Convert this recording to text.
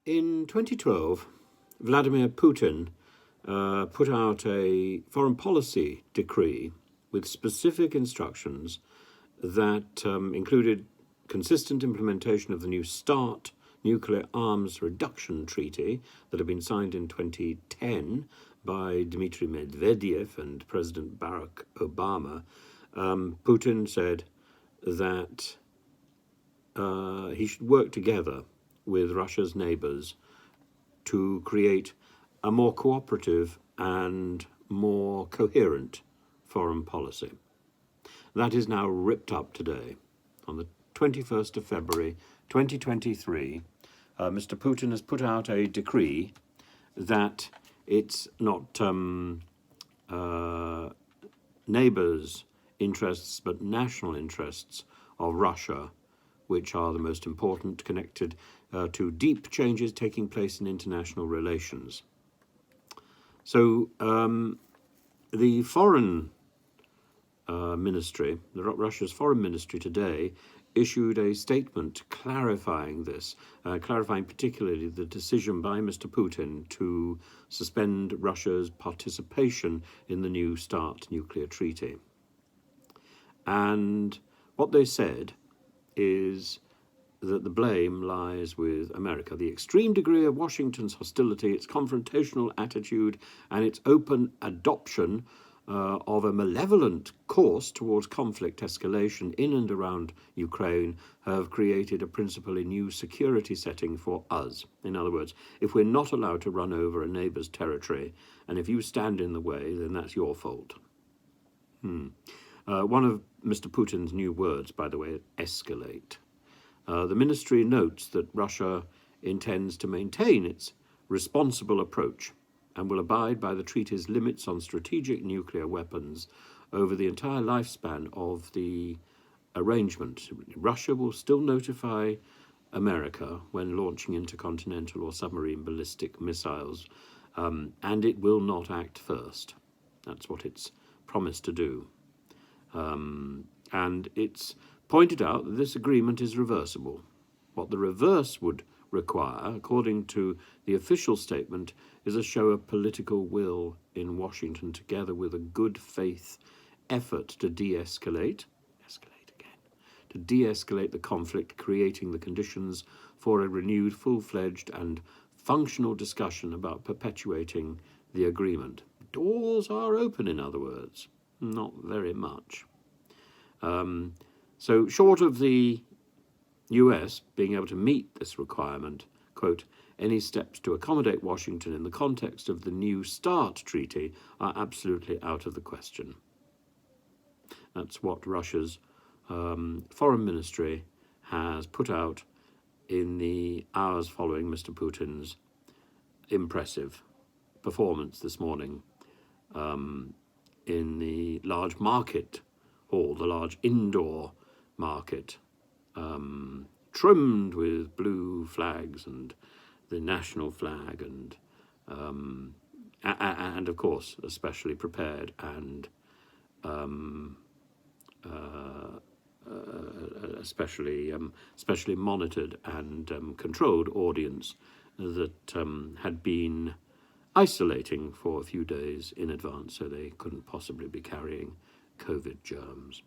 In 2012, Vladimir Putin put out a foreign policy decree with specific instructions that included consistent implementation of the New START nuclear arms reduction treaty that had been signed in 2010 by Dmitry Medvedev and President Barack Obama. Putin said that he should work together with Russia's neighbors to create a more cooperative and more coherent foreign policy. That is now ripped up today. On the 21st of February 2023, Mr. Putin has put out a decree that it's not neighbors' interests but national interests of Russia which are the most important, connected to deep changes taking place in international relations. So the foreign ministry, Russia's foreign ministry today, issued a statement clarifying this, clarifying particularly the decision by Mr. Putin to suspend Russia's participation in the New START nuclear treaty. And what they said is that the blame lies with America. The extreme degree of Washington's hostility, its confrontational attitude, and its open adoption of a malevolent course towards conflict escalation in and around Ukraine have created a principally new security setting for us. In other words, if we're not allowed to run over a neighbour's territory, and if you stand in the way, then that's your fault. One of Mr. Putin's new words, by the way, escalate. The ministry notes that Russia intends to maintain its responsible approach and will abide by the treaty's limits on strategic nuclear weapons over the entire lifespan of the arrangement. Russia will still notify America when launching intercontinental or submarine ballistic missiles, and it will not act first. That's what it's promised to do. And it's pointed out that this agreement is reversible. What the reverse would require, according to the official statement, is a show of political will in Washington, together with a good faith effort to de-escalate the conflict, creating the conditions for a renewed, full-fledged and functional discussion about perpetuating the agreement. Doors are open, in other words. Not very much. So short of the US being able to meet this requirement, quote, any steps to accommodate Washington in the context of the New START treaty are absolutely out of the question. That's what Russia's foreign ministry has put out in the hours following Mr. Putin's impressive performance this morning in the large market hall, the large indoor market, trimmed with blue flags and the national flag, and of course especially prepared and especially monitored and controlled audience that had been isolating for a few days in advance, so they couldn't possibly be carrying COVID germs.